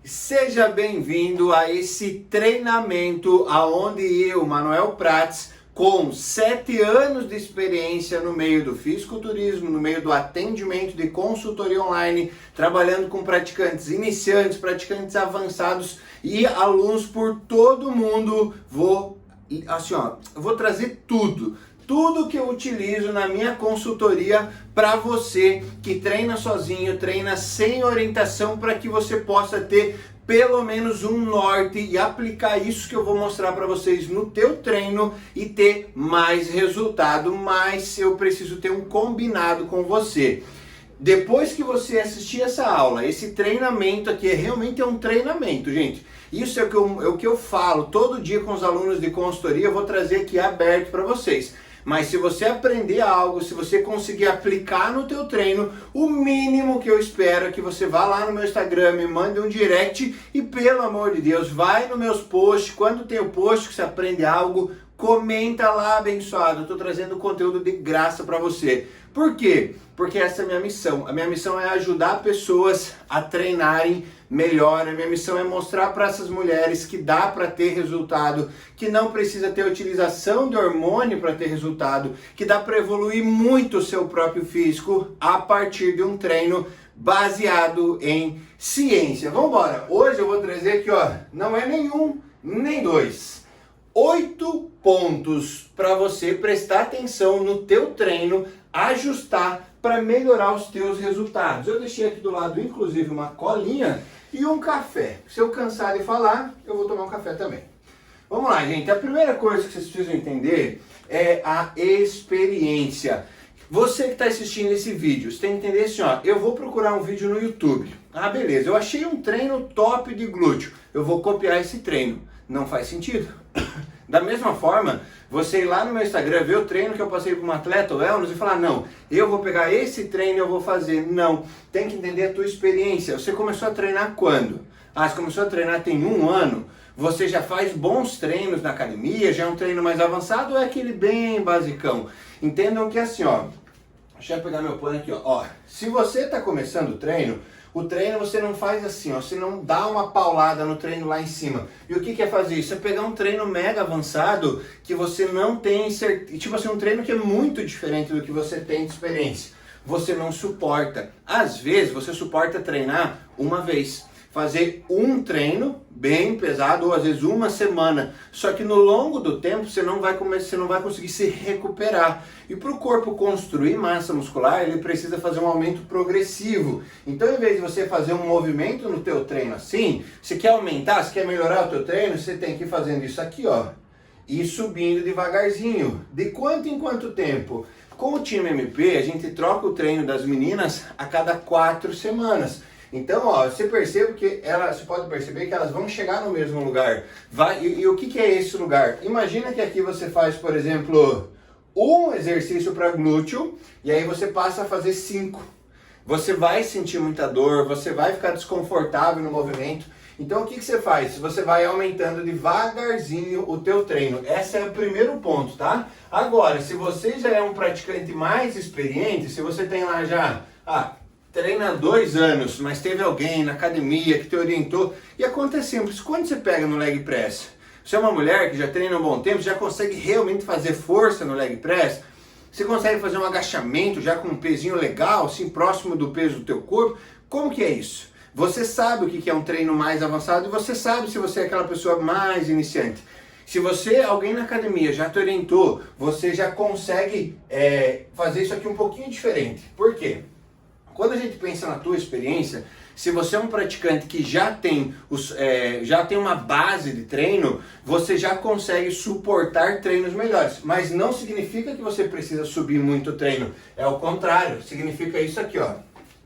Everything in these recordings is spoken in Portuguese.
Seja bem-vindo a esse treinamento aonde eu, Manuel Prates, com 7 anos de experiência no meio do fisiculturismo, no meio do atendimento de consultoria online, trabalhando com praticantes iniciantes, praticantes avançados e alunos por todo o mundo, vou trazer tudo que eu utilizo na minha consultoria para você que treina sozinho, treina sem orientação, para que você possa ter pelo menos um norte e aplicar isso que eu vou mostrar para vocês no teu treino e ter mais resultado, mas eu preciso ter um combinado com você. Depois que você assistir essa aula, esse treinamento aqui realmente é um treinamento, gente. Isso é o que eu falo todo dia com os alunos de consultoria, eu vou trazer aqui aberto para vocês. Mas se você aprender algo, se você conseguir aplicar no teu treino, o mínimo que eu espero é que você vá lá no meu Instagram, me mande um direct e, pelo amor de Deus, vai nos meus posts. Quando tem o post que você aprende algo, comenta lá, abençoado. Eu estou trazendo conteúdo de graça para você. Por quê? Porque essa é a minha missão. A minha missão é ajudar pessoas a treinarem melhor. A minha missão é mostrar para essas mulheres que dá para ter resultado, que não precisa ter utilização de hormônio para ter resultado, que dá para evoluir muito o seu próprio físico a partir de um treino baseado em ciência. Vamos embora. Hoje eu vou trazer aqui, ó, não é nenhum, nem dois. 8 pontos para você prestar atenção no teu treino, ajustar para melhorar os teus resultados. Eu deixei aqui do lado, inclusive, uma colinha e um café. Se eu cansar de falar, eu vou tomar um café também. Vamos lá, gente. A primeira coisa que vocês precisam entender é a experiência. Você que está assistindo esse vídeo, você tem que entender assim, ó, eu vou procurar um vídeo no YouTube. Ah, beleza, eu achei um treino top de glúteo. Eu vou copiar esse treino. Não faz sentido. Da mesma forma, você ir lá no meu Instagram, ver o treino que eu passei para um atleta wellness e falar, não, eu vou pegar esse treino e eu vou fazer. Não, tem que entender a tua experiência. Você começou a treinar quando? Ah, você começou a treinar tem 1 ano? Você já faz bons treinos na academia? Já é um treino mais avançado ou é aquele bem basicão? Entendam que assim, ó, deixa eu pegar meu plano aqui, ó. Se você está começando o treino você não faz assim, ó, você não dá uma paulada no treino lá em cima. E o que é fazer isso? É pegar um treino mega avançado que você não tem certeza, tipo assim, um treino que é muito diferente do que você tem de experiência. Você não suporta. Às vezes você suporta treinar uma vez, fazer um treino bem pesado, ou às vezes uma semana, só que no longo do tempo você não vai conseguir se recuperar. E para o corpo construir massa muscular, ele precisa fazer um aumento progressivo. Então, em vez de você fazer um movimento no teu treino assim, você quer aumentar, você quer melhorar o teu treino, você tem que ir fazendo isso aqui, ó, e subindo devagarzinho. De quanto em quanto tempo? Com o time MP, a gente troca o treino das meninas a cada 4 semanas. Então, ó, você pode perceber que elas vão chegar no mesmo lugar. E o que é esse lugar? Imagina que aqui você faz, por exemplo, um exercício para glúteo e aí você passa a fazer 5. Você vai sentir muita dor, você vai ficar desconfortável no movimento. Então, o que você faz? Você vai aumentando devagarzinho o teu treino. Esse é o primeiro ponto, tá? Agora, se você já é um praticante mais experiente, se você tem lá já... treina há 2 anos, mas teve alguém na academia que te orientou. E a conta é simples, quando você pega no leg press, você é uma mulher que já treina há um bom tempo, já consegue realmente fazer força no leg press, você consegue fazer um agachamento já com um pezinho legal, assim, próximo do peso do teu corpo. Como que é isso? Você sabe o que é um treino mais avançado e você sabe se você é aquela pessoa mais iniciante. Se alguém na academia já te orientou, você já consegue fazer isso aqui um pouquinho diferente. Por quê? Quando a gente pensa na tua experiência, se você é um praticante que já tem uma base de treino, você já consegue suportar treinos melhores. Mas não significa que você precisa subir muito o treino. É o contrário, significa isso aqui, ó,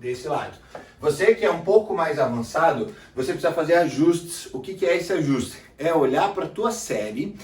desse lado. Você que é um pouco mais avançado, você precisa fazer ajustes. O que é esse ajuste? É olhar para a tua série,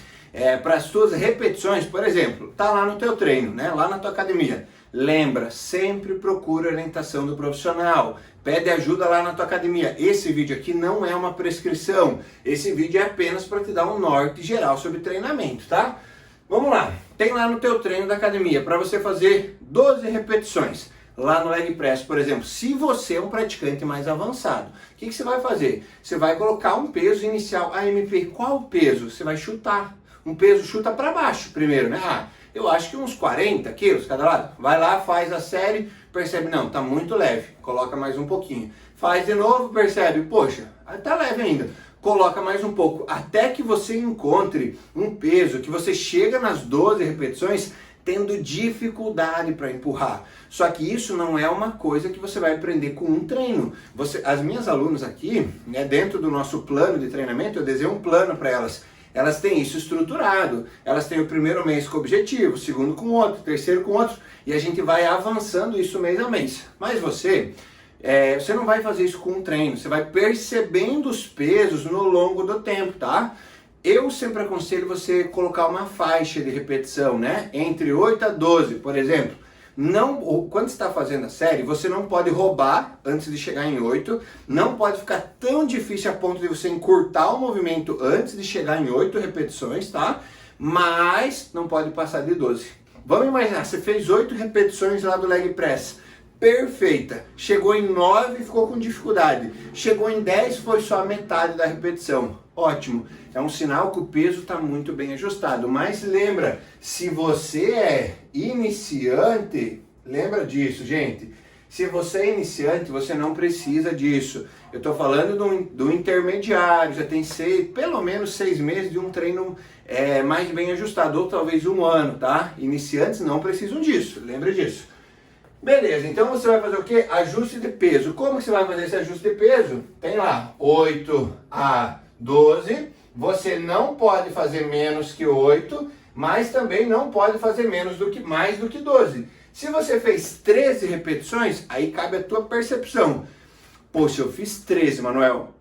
para as tuas repetições. Por exemplo, tá lá no teu treino, né? Lá na tua academia. Lembra, sempre procura orientação do profissional. Pede ajuda lá na tua academia. Esse vídeo aqui não é uma prescrição. Esse vídeo é apenas para te dar um norte geral sobre treinamento, tá? Vamos lá. Tem lá no teu treino da academia para você fazer 12 repetições. lá no leg press, por exemplo, se você é um praticante mais avançado, o que você vai fazer? Você vai colocar um peso inicial AMP. Qual peso? Você vai chutar. Um peso chuta para baixo primeiro, né? Ah, eu acho que uns 40 quilos cada lado. Vai lá, faz a série, percebe, não, tá muito leve, coloca mais um pouquinho. Faz de novo, percebe, poxa, tá leve ainda. Coloca mais um pouco, até que você encontre um peso que você chega nas 12 repetições tendo dificuldade para empurrar. Só que isso não é uma coisa que você vai aprender com um treino. As minhas alunas aqui, né, dentro do nosso plano de treinamento, eu desenho um plano para elas. Elas têm isso estruturado, elas têm o primeiro mês com objetivo, o segundo com outro, o terceiro com outro, e a gente vai avançando isso mês a mês. Mas você não vai fazer isso com um treino, você vai percebendo os pesos no longo do tempo, tá? Eu sempre aconselho você colocar uma faixa de repetição, né? Entre 8 a 12, por exemplo. Quando você está fazendo a série, você não pode roubar antes de chegar em 8, não pode ficar tão difícil a ponto de você encurtar o movimento antes de chegar em 8 repetições, tá? Mas não pode passar de 12. Vamos imaginar, você fez 8 repetições lá do leg press. Perfeita. Chegou em 9 e ficou com dificuldade. Chegou em 10 foi só a metade da repetição. Ótimo. É um sinal que o peso está muito bem ajustado. Mas lembra, se você é iniciante, lembra disso, gente. Se você é iniciante, você não precisa disso. Eu estou falando do intermediário, já tem pelo menos 6 meses de um treino mais bem ajustado, ou talvez 1 ano, tá? Iniciantes não precisam disso, lembra disso. Beleza, então você vai fazer o quê? Ajuste de peso. Como que você vai fazer esse ajuste de peso? Tem lá 8 a 12. Você não pode fazer menos que 8, mas também não pode fazer mais do que 12. Se você fez 13 repetições, aí cabe a tua percepção. Poxa, eu fiz 13, Manuel,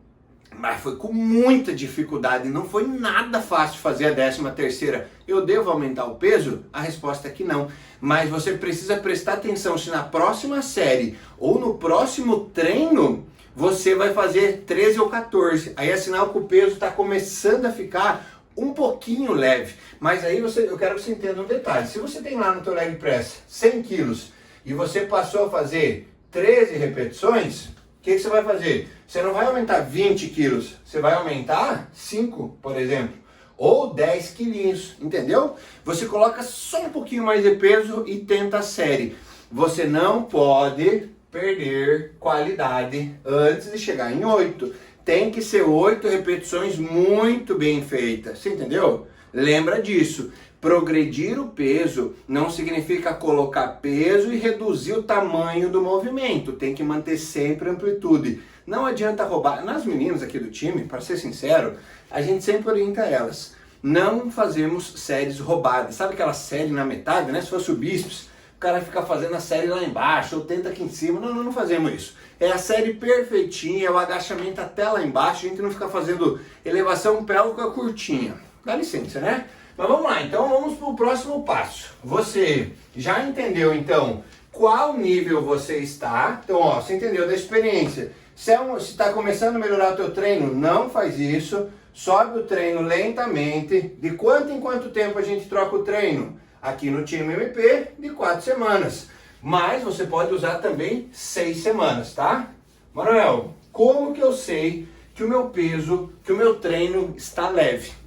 mas foi com muita dificuldade, não foi nada fácil fazer a 13ª. Eu devo aumentar o peso? A resposta é que não. Mas você precisa prestar atenção se na próxima série ou no próximo treino você vai fazer 13 ou 14. Aí é sinal que o peso está começando a ficar um pouquinho leve. Mas aí eu quero que você entenda um detalhe. Se você tem lá no teu leg press 100 quilos e você passou a fazer 13 repetições, o que você vai fazer? Você não vai aumentar 20 quilos, você vai aumentar 5, por exemplo, ou 10 quilinhos, entendeu? Você coloca só um pouquinho mais de peso e tenta a série. Você não pode perder qualidade antes de chegar em 8. Tem que ser 8 repetições muito bem feitas, você entendeu? Lembra disso. Progredir o peso não significa colocar peso e reduzir o tamanho do movimento. Tem que manter sempre a amplitude. Não adianta roubar. Nas meninas aqui do time, para ser sincero, a gente sempre orienta elas. Não fazemos séries roubadas. Sabe aquela série na metade, né? Se fosse o bíceps, o cara fica fazendo a série lá embaixo, ou tenta aqui em cima. Não fazemos isso. É a série perfeitinha, é o agachamento até lá embaixo. A gente não fica fazendo elevação pélvica curtinha. Dá licença, né? Mas vamos lá, então vamos para o próximo passo. Você já entendeu, então, qual nível você está? Então, ó, você entendeu da experiência. Se está começando a melhorar o teu treino, não faz isso. Sobe o treino lentamente. De quanto em quanto tempo a gente troca o treino? Aqui no time MP, de 4 semanas. Mas você pode usar também 6 semanas, tá? Manuel, como que eu sei que o meu peso, que o meu treino está leve?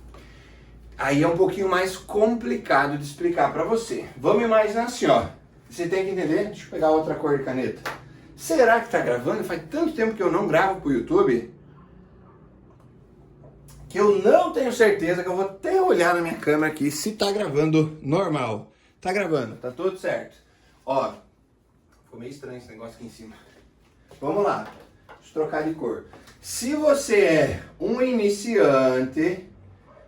Aí é um pouquinho mais complicado de explicar para você. Vamos imaginar assim, ó. Você tem que entender. Deixa eu pegar outra cor de caneta. Será que tá gravando? Faz tanto tempo que eu não gravo pro YouTube que eu não tenho certeza, que eu vou até olhar na minha câmera aqui se tá gravando normal. Tá gravando, tá tudo certo. Ó, ficou meio estranho esse negócio aqui em cima. Vamos lá. Deixa eu trocar de cor. Se você é um iniciante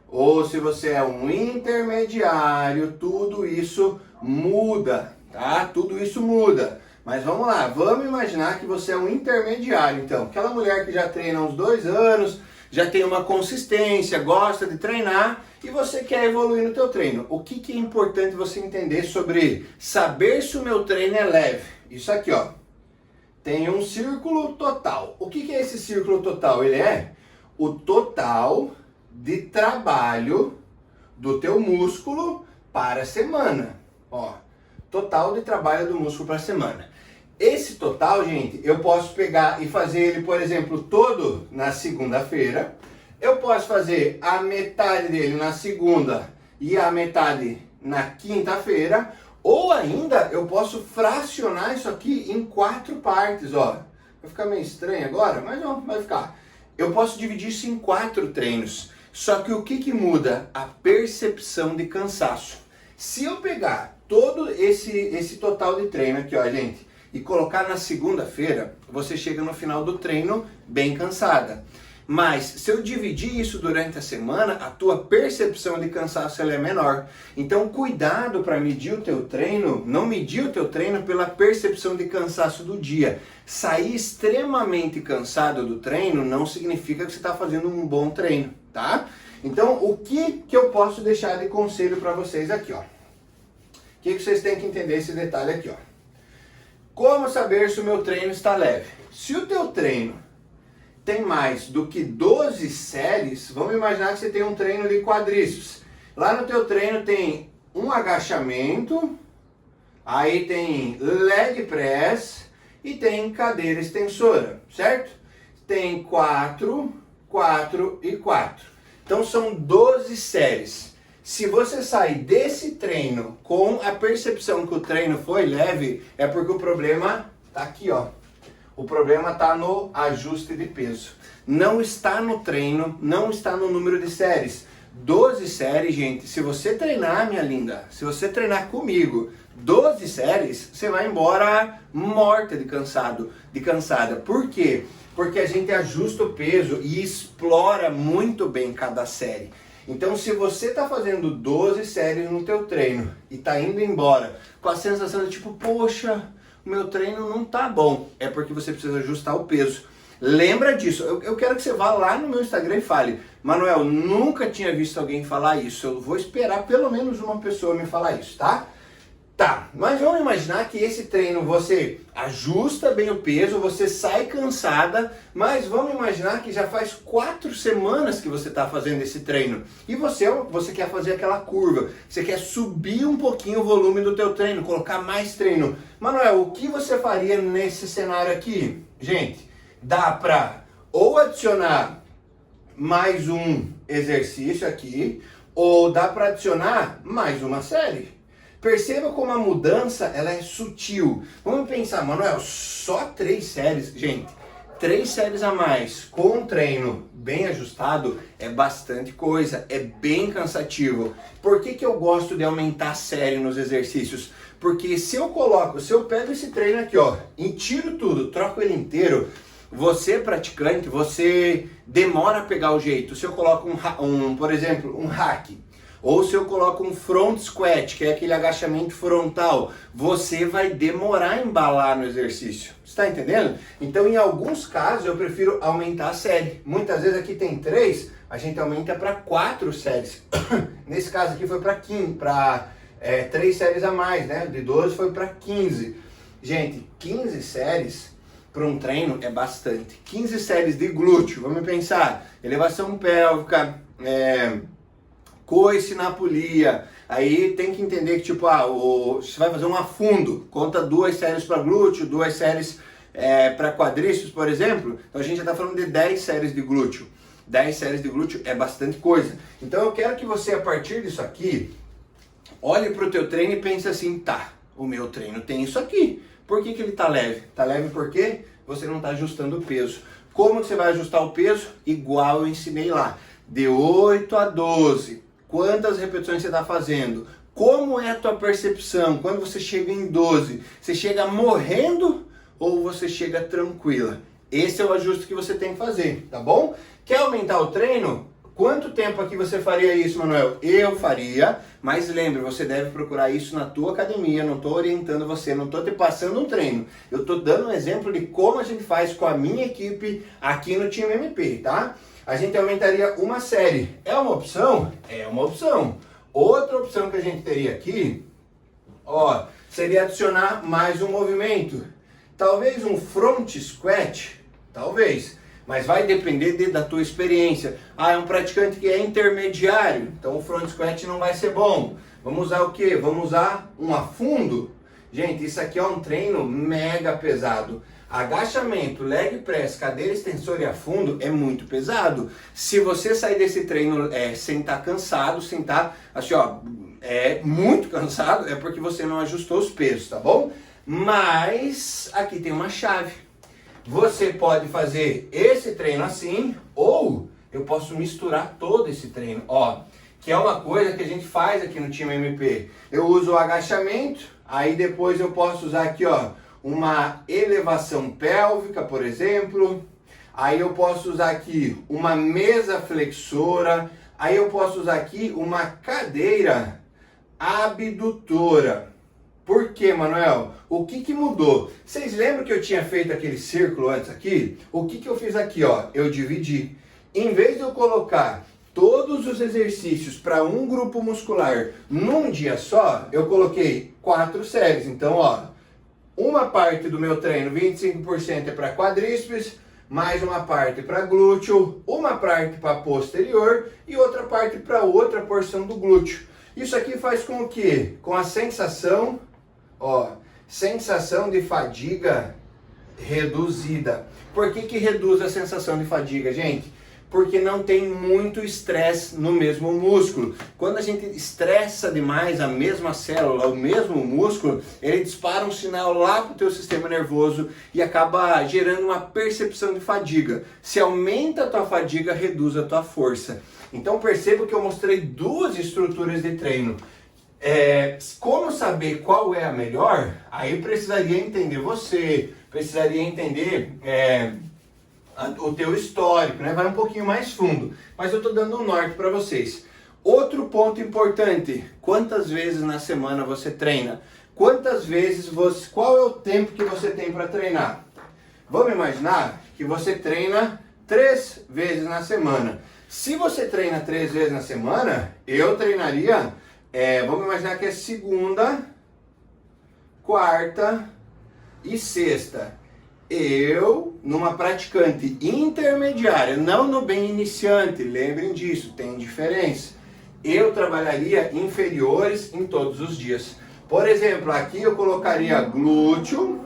ou se você é um intermediário, tudo isso muda, tá? Tudo isso muda. Mas vamos lá, vamos imaginar que você é um intermediário, então. Aquela mulher que já treina há uns 2 anos, já tem uma consistência, gosta de treinar e você quer evoluir no teu treino. O que é importante você entender sobre saber se o meu treino é leve? Isso aqui, ó. Tem um círculo total. O que é esse círculo total? Ele é o total de trabalho do teu músculo para a semana. Ó, total de trabalho do músculo para a semana. Esse total, gente, eu posso pegar e fazer ele, por exemplo, todo na segunda-feira. Eu posso fazer a metade dele na segunda e a metade na quinta-feira. Ou ainda, eu posso fracionar isso aqui em 4 partes, ó. Vai ficar meio estranho agora, mas não, vai ficar. Eu posso dividir isso em 4 treinos. Só que o que muda? A percepção de cansaço. Se eu pegar todo esse total de treino aqui, ó, gente, e colocar na segunda-feira, você chega no final do treino bem cansada. Mas se eu dividir isso durante a semana, a tua percepção de cansaço ela é menor. Então cuidado para medir o teu treino, não medir o teu treino pela percepção de cansaço do dia. Sair extremamente cansado do treino não significa que você está fazendo um bom treino, tá? Então o que eu posso deixar de conselho para vocês aqui, ó? O que vocês têm que entender esse detalhe aqui, ó? Como saber se o meu treino está leve? Se o teu treino tem mais do que 12 séries, vamos imaginar que você tem um treino de quadríceps. Lá no teu treino tem um agachamento, aí tem leg press e tem cadeira extensora, certo? Tem 4, 4 e 4. Então são 12 séries. Se você sair desse treino com a percepção que o treino foi leve, é porque o problema tá aqui, ó. O problema está no ajuste de peso. Não está no treino, não está no número de séries. 12 séries, gente, se você treinar, minha linda, se você treinar comigo, 12 séries, você vai embora morta de cansada. Por quê? Porque a gente ajusta o peso e explora muito bem cada série. Então, se você está fazendo 12 séries no teu treino e está indo embora com a sensação de tipo, poxa, o meu treino não tá bom, é porque você precisa ajustar o peso. Lembra disso. Eu quero que você vá lá no meu Instagram e fale, Manuel, nunca tinha visto alguém falar isso. Eu vou esperar pelo menos uma pessoa me falar isso, tá? Tá, mas vamos imaginar que esse treino você ajusta bem o peso, você sai cansada, mas vamos imaginar que já faz 4 semanas que você está fazendo esse treino e você quer fazer aquela curva, você quer subir um pouquinho o volume do teu treino, colocar mais treino. Manuel, o que você faria nesse cenário aqui? Gente, dá para ou adicionar mais um exercício aqui, ou dá para adicionar mais uma série. Perceba como a mudança ela é sutil. Vamos pensar, Manuel, só 3 séries, gente, 3 séries a mais com um treino bem ajustado é bastante coisa, é bem cansativo. Por que eu gosto de aumentar a série nos exercícios? Porque se eu pego esse treino aqui, ó, e tiro tudo, troco ele inteiro, você praticante, você demora a pegar o jeito. Se eu coloco por exemplo, um hack, ou se eu coloco um front squat, que é aquele agachamento frontal, você vai demorar a embalar no exercício. Está entendendo? Então, em alguns casos, eu prefiro aumentar a série. Muitas vezes aqui tem 3, a gente aumenta para 4 séries. Nesse caso aqui foi para 3 séries a mais, né? De 12 foi para 15. Gente, 15 séries para um treino é bastante. 15 séries de glúteo, vamos pensar. Elevação pélvica, coice na polia. Aí tem que entender que tipo, você vai fazer um afundo, conta 2 séries para glúteo, 2 séries para quadríceps, por exemplo. Então a gente já está falando de 10 séries de glúteo. 10 séries de glúteo é bastante coisa. Então eu quero que você, a partir disso aqui, olhe para o teu treino e pense assim, tá, o meu treino tem isso aqui. Por que ele está leve? Está leve porque você não está ajustando o peso. Como que você vai ajustar o peso? Igual eu ensinei lá, de 8 a 12. Quantas repetições você está fazendo? Como é a tua percepção? Quando você chega em 12, você chega morrendo ou você chega tranquila? Esse é o ajuste que você tem que fazer, tá bom? Quer aumentar o treino? Quanto tempo aqui você faria isso, Manuel? Eu faria, mas lembre, você deve procurar isso na tua academia, não estou orientando você, não estou te passando um treino. Eu estou dando um exemplo de como a gente faz com a minha equipe aqui no time MP, tá? A gente aumentaria uma série. É uma opção? É uma opção. Outra opção que a gente teria aqui, ó, seria adicionar mais um movimento. Talvez um front squat, talvez. Mas vai depender da tua experiência. É um praticante que é intermediário, então o front squat não vai ser bom. Vamos usar o quê? Vamos usar um afundo? Gente, isso aqui é um treino mega pesado. Agachamento, leg press, cadeira extensora e a fundo é muito pesado. Se você sair desse treino sem estar cansado, sem estar assim, ó, muito cansado, é porque você não ajustou os pesos, tá bom? Mas aqui tem uma chave. Você pode fazer esse treino assim, ou eu posso misturar todo esse treino, ó, que é uma coisa que a gente faz aqui no time MP. Eu uso o agachamento, aí depois eu posso usar aqui, ó, uma elevação pélvica, por exemplo. Aí eu posso usar aqui uma mesa flexora. Aí eu posso usar aqui uma cadeira abdutora. Por quê, Manuel? O que mudou? Vocês lembram que eu tinha feito aquele círculo antes aqui? O que eu fiz aqui, ó? Eu dividi. Em vez de eu colocar todos os exercícios para um grupo muscular num dia só, eu coloquei 4 séries. Então, ó, uma parte do meu treino, 25% é para quadríceps, mais uma parte para glúteo, uma parte para posterior e outra parte para outra porção do glúteo. Isso aqui faz com o quê? Com a sensação, ó, sensação de fadiga reduzida. Por que reduz a sensação de fadiga, gente? Porque não tem muito estresse no mesmo músculo. Quando a gente estressa demais a mesma célula, o mesmo músculo, ele dispara um sinal lá para o teu sistema nervoso e acaba gerando uma percepção de fadiga. Se aumenta a tua fadiga, reduz a tua força. Então perceba que eu mostrei 2 estruturas de treino. Como saber qual é a melhor? Aí precisaria entender você, precisaria entender o teu histórico, né? Vai um pouquinho mais fundo, mas eu estou dando um norte para vocês. Outro ponto importante: quantas vezes na semana você treina? Quantas vezes qual é o tempo que você tem para treinar? Vamos imaginar que você treina 3 vezes na semana. Se você treina 3 vezes na semana, eu treinaria, vamos imaginar que é segunda, quarta e sexta. Eu, numa praticante intermediária, não no bem iniciante, lembrem disso, tem diferença. Eu trabalharia inferiores em todos os dias. Por exemplo, aqui eu colocaria glúteo,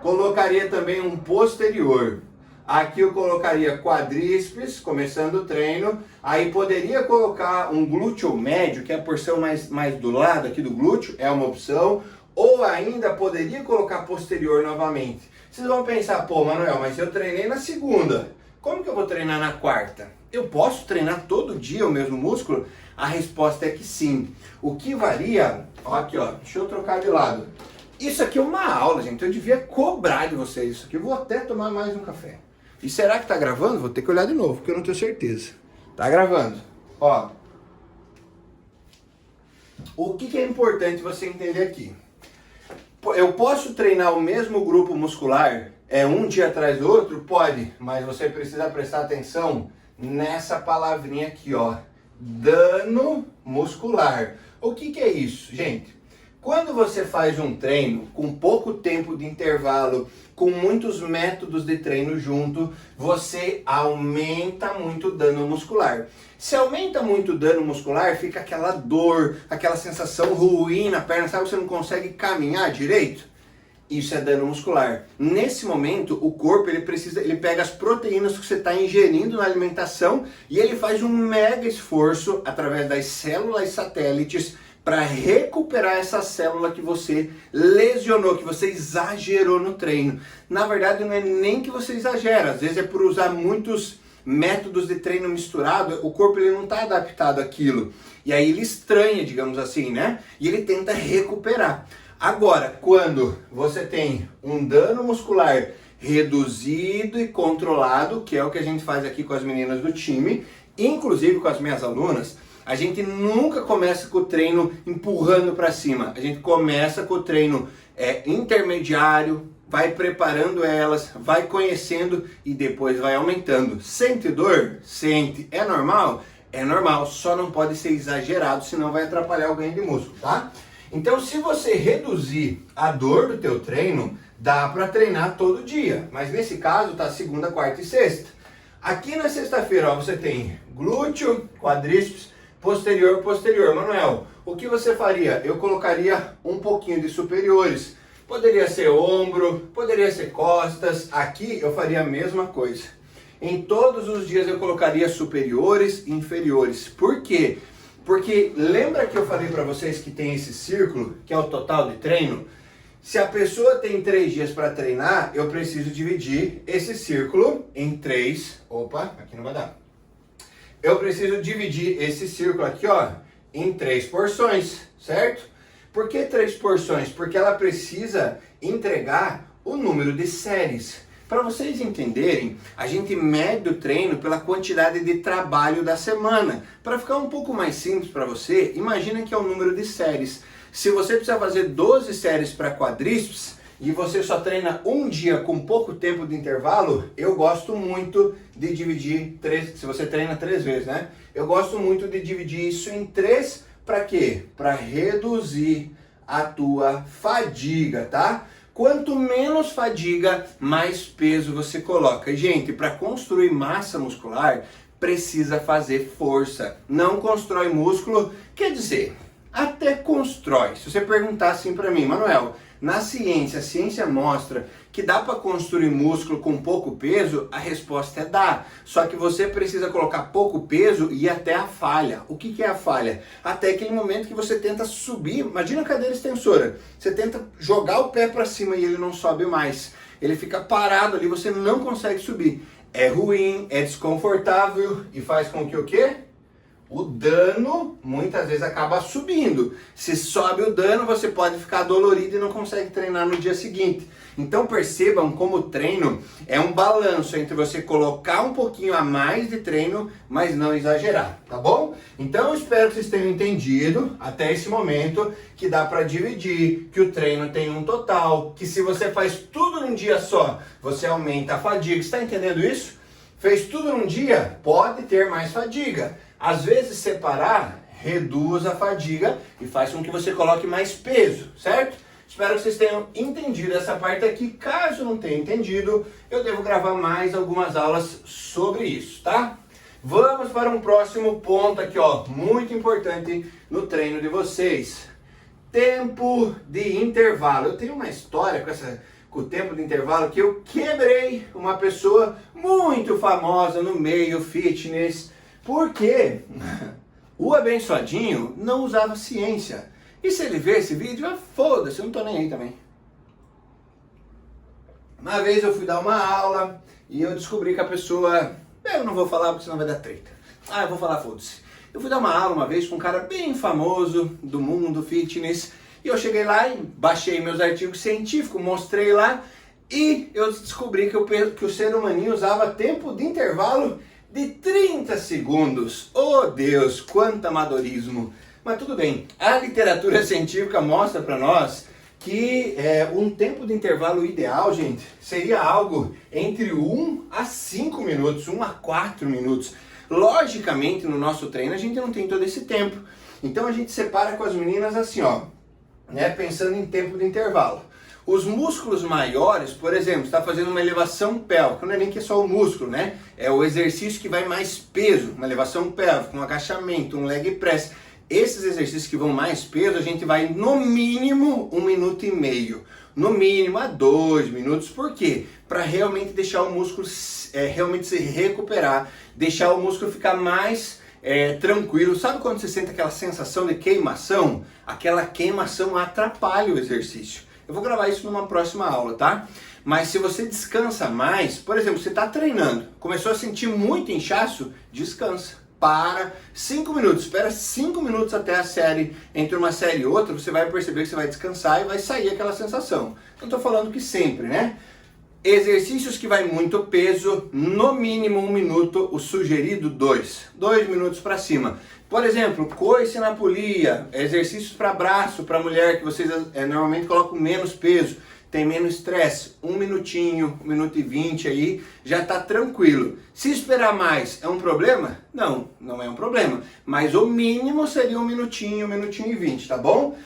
colocaria também um posterior. Aqui eu colocaria quadríceps, começando o treino. Aí poderia colocar um glúteo médio, que é a porção mais do lado aqui do glúteo, é uma opção. Ou ainda poderia colocar posterior novamente. Vocês vão pensar, pô, Manuel, mas eu treinei na segunda, como que eu vou treinar na quarta? Eu posso treinar todo dia o mesmo músculo? A resposta é que sim. O que varia, ó, aqui ó, deixa eu trocar de lado. Isso aqui é uma aula, gente, eu devia cobrar de vocês isso aqui, eu vou até tomar mais um café. E será que tá gravando? Vou ter que olhar de novo, porque eu não tenho certeza. Tá gravando, ó. O que é importante você entender aqui? Eu posso treinar o mesmo grupo muscular um dia atrás do outro? Pode, mas você precisa prestar atenção nessa palavrinha aqui, ó, dano muscular. O que é isso, gente? Quando você faz um treino com pouco tempo de intervalo, com muitos métodos de treino junto, você aumenta muito o dano muscular. Se aumenta muito o dano muscular, fica aquela dor, aquela sensação ruim na perna, sabe que você não consegue caminhar direito? Isso é dano muscular. Nesse momento, o corpo ele pega as proteínas que você está ingerindo na alimentação e ele faz um mega esforço através das células satélites para recuperar essa célula que você lesionou, que você exagerou no treino. Na verdade, não é nem que você exagera, às vezes é por usar muitos métodos de treino misturado, o corpo ele não está adaptado àquilo. E aí ele estranha, digamos assim, né? E ele tenta recuperar. Agora, quando você tem um dano muscular reduzido e controlado, que é o que a gente faz aqui com as meninas do time, inclusive com as minhas alunas, a gente nunca começa com o treino empurrando para cima. A gente começa com o treino intermediário, vai preparando elas, vai conhecendo e depois vai aumentando. Sente dor? Sente. É normal? É normal, só não pode ser exagerado, senão vai atrapalhar o ganho de músculo, tá? Então, se você reduzir a dor do teu treino, dá para treinar todo dia. Mas nesse caso, tá segunda, quarta e sexta. Aqui na sexta-feira, ó, você tem glúteo, quadríceps, posterior. Manuel, O que você faria? Eu colocaria um pouquinho de superiores. Poderia ser ombro, poderia ser costas. Aqui eu faria a mesma coisa. Em todos os dias eu colocaria superiores e inferiores. Por quê? Porque lembra que eu falei para vocês que tem esse círculo, que é o total de treino? Se a pessoa tem 3 dias para treinar, eu preciso dividir esse círculo em 3. Opa, aqui não vai dar. Eu preciso dividir esse círculo aqui, ó, em 3 porções, certo? Por que 3 porções? Porque ela precisa entregar o número de séries. Para vocês entenderem, a gente mede o treino pela quantidade de trabalho da semana. Para ficar um pouco mais simples para você, imagina que é o número de séries. Se você precisa fazer 12 séries para quadríceps e você só treina um dia com pouco tempo de intervalo, eu gosto muito de dividir 3, se você treina 3 vezes, né? Eu gosto muito de dividir isso em 3, para quê? Para reduzir a tua fadiga, tá? Quanto menos fadiga, mais peso você coloca. E, gente, para construir massa muscular, precisa fazer força. Não constrói músculo, quer dizer, até constrói. Se você perguntar assim para mim, Manuel, na ciência, a ciência mostra que dá para construir músculo com pouco peso? A resposta é dá. Só que você precisa colocar pouco peso e ir até a falha. O que é a falha? Até aquele momento que você tenta subir. Imagina a cadeira extensora. Você tenta jogar o pé para cima e ele não sobe mais. Ele fica parado ali, você não consegue subir. É ruim, é desconfortável e faz com que o quê? O dano muitas vezes acaba subindo. Se sobe o dano, você pode ficar dolorido e não consegue treinar no dia seguinte. Então percebam como o treino é um balanço entre você colocar um pouquinho a mais de treino, mas não exagerar, tá bom? Então eu espero que vocês tenham entendido até esse momento que dá para dividir, que o treino tem um total, que se você faz tudo num dia só, você aumenta a fadiga. Você está entendendo isso? Fez tudo num dia, pode ter mais fadiga. Às vezes separar reduz a fadiga e faz com que você coloque mais peso, certo? Espero que vocês tenham entendido essa parte aqui. Caso não tenha entendido, eu devo gravar mais algumas aulas sobre isso, tá? Vamos para um próximo ponto aqui, ó, muito importante no treino de vocês. Tempo de intervalo. Eu tenho uma história com o tempo de intervalo que eu quebrei uma pessoa muito famosa no meio fitness, porque o abençoadinho não usava ciência. E se ele ver esse vídeo, foda-se, eu não tô nem aí também. Uma vez eu fui dar uma aula e eu descobri que a pessoa... Eu não vou falar porque senão vai dar treta. Eu vou falar, foda-se. Eu fui dar uma aula uma vez com um cara bem famoso do mundo fitness. E eu cheguei lá e baixei meus artigos científicos, mostrei lá. E eu descobri que o ser humaninho usava tempo de intervalo de 30 segundos. Oh Deus, quanto amadorismo. Mas tudo bem, a literatura científica mostra para nós que um tempo de intervalo ideal, gente, seria algo entre 1 a 5 minutos, 1 a 4 minutos. Logicamente, no nosso treino, a gente não tem todo esse tempo. Então a gente separa com as meninas assim, ó, né, pensando em tempo de intervalo. Os músculos maiores, por exemplo, está fazendo uma elevação pélvica, não é nem que é só o músculo, né? É o exercício que vai mais peso, uma elevação pélvica, um agachamento, um leg press. Esses exercícios que vão mais peso, a gente vai no mínimo 1 minuto e meio, no mínimo a 2 minutos. Por quê? Para realmente deixar o músculo realmente se recuperar, deixar o músculo ficar mais tranquilo. Sabe quando você sente aquela sensação de queimação? Aquela queimação atrapalha o exercício. Eu vou gravar isso numa próxima aula, tá? Mas se você descansa mais, por exemplo, você está treinando, começou a sentir muito inchaço, descansa. Para 5 minutos, espera 5 minutos até a série, entre uma série e outra, você vai perceber que você vai descansar e vai sair aquela sensação. Eu estou falando que sempre, né? Exercícios que vai muito peso, no mínimo 1 minuto, o sugerido 2 minutos para cima. Por exemplo, coice na polia, exercícios para braço, para mulher, que vocês normalmente colocam menos peso, tem menos estresse, 1 minutinho, 1 minuto e 20 aí, já está tranquilo. Se esperar mais, é um problema? Não, não é um problema. Mas o mínimo seria 1 minutinho e 20, tá bom?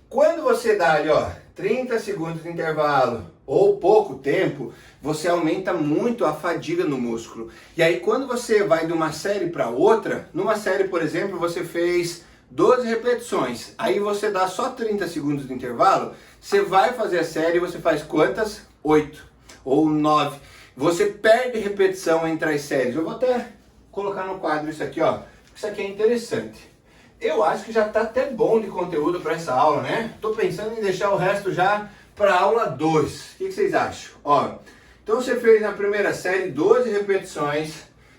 Quando você dá ali, ó, 30 segundos de intervalo ou pouco tempo, você aumenta muito a fadiga no músculo. E aí quando você vai de uma série para outra, numa série, por exemplo, você fez 12 repetições. Aí você dá só 30 segundos de intervalo, você vai fazer a série e você faz quantas? 8 ou 9. Você perde repetição entre as séries. Eu vou até colocar no quadro isso aqui, ó. Isso aqui é interessante. Eu acho que já está até bom de conteúdo para essa aula, né? Estou pensando em deixar o resto já para a aula 2. O que vocês acham? Ó, então você fez na primeira série 12 repetições,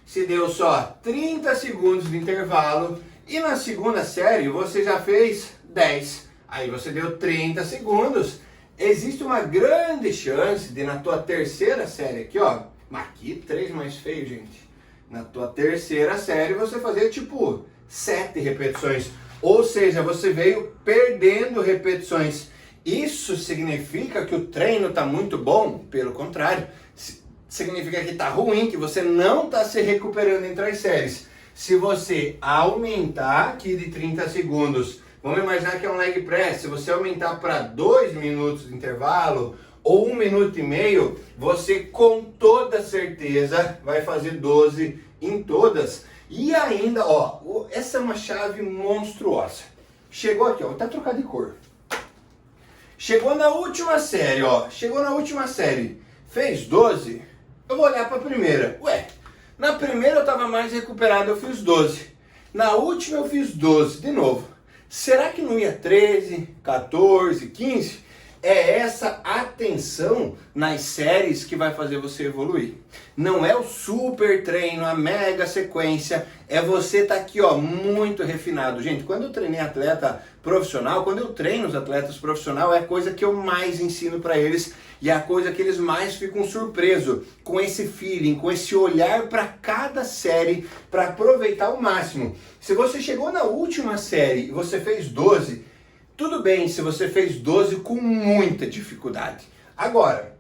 se deu só 30 segundos de intervalo, e na segunda série você já fez 10. Aí você deu 30 segundos. Existe uma grande chance de na tua terceira série aqui, ó, mas aqui 3 mais feio, gente. Na tua terceira série você fazer tipo 7 repetições, ou seja, você veio perdendo repetições. Isso significa que o treino está muito bom? Pelo contrário, significa que está ruim, que você não está se recuperando entre as séries. Se você aumentar aqui de 30 segundos, vamos imaginar que é um leg press, se você aumentar para 2 minutos de intervalo, ou 1 minuto e meio, você com toda certeza vai fazer 12 em todas. E ainda, ó, essa é uma chave monstruosa. Chegou aqui, ó, vou até trocar de cor. Chegou na última série, ó, chegou na última série, fez 12, eu vou olhar para a primeira. Ué, na primeira eu estava mais recuperado, eu fiz 12. Na última eu fiz 12, de novo. Será que não ia 13, 14, 15? É essa atenção nas séries que vai fazer você evoluir. Não é o super treino, a mega sequência, é você estar aqui, ó, muito refinado. Gente, quando eu treinei atleta profissional, quando eu treino os atletas profissionais, é a coisa que eu mais ensino para eles e é a coisa que eles mais ficam surpresos com esse feeling, com esse olhar para cada série, para aproveitar ao máximo. Se você chegou na última série e você fez 12, tudo bem se você fez 12 com muita dificuldade. Agora,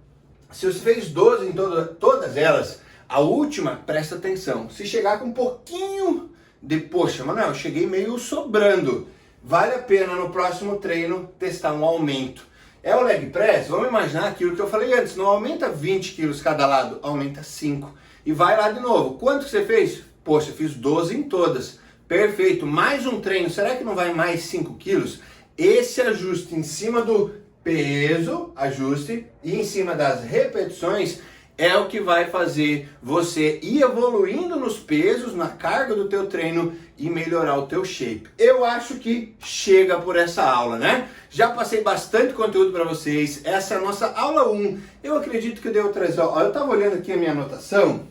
se você fez 12 em todas elas, a última, presta atenção. Se chegar com um pouquinho de, poxa, Manuel, cheguei meio sobrando. Vale a pena no próximo treino testar um aumento. É o leg press? Vamos imaginar aquilo que eu falei antes. Não aumenta 20 quilos cada lado, aumenta 5. E vai lá de novo. Quanto que você fez? Poxa, fiz 12 em todas. Perfeito. Mais um treino. Será que não vai mais 5 quilos? Esse ajuste em cima do peso, ajuste, e em cima das repetições é o que vai fazer você ir evoluindo nos pesos, na carga do teu treino e melhorar o teu shape. Eu acho que chega por essa aula, né? Já passei bastante conteúdo para vocês. Essa é a nossa aula 1. Eu acredito que deu outras aulas. Eu estava olhando aqui a minha anotação.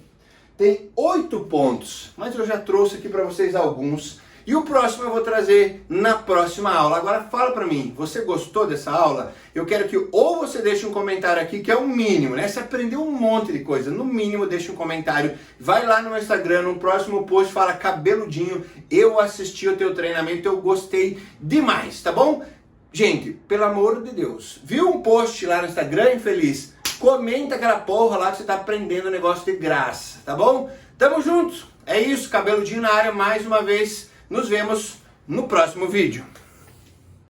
Tem 8 pontos, mas eu já trouxe aqui para vocês alguns. E o próximo eu vou trazer na próxima aula. Agora fala pra mim, você gostou dessa aula? Eu quero que ou você deixe um comentário aqui, que é o mínimo, né? Você aprendeu um monte de coisa, no mínimo deixa um comentário. Vai lá no meu Instagram, no próximo post, fala cabeludinho, eu assisti o teu treinamento, eu gostei demais, tá bom? Gente, pelo amor de Deus, viu um post lá no Instagram, infeliz? Comenta aquela porra lá que você tá aprendendo negócio de graça, tá bom? Tamo junto, é isso, cabeludinho na área mais uma vez. Nos vemos no próximo vídeo.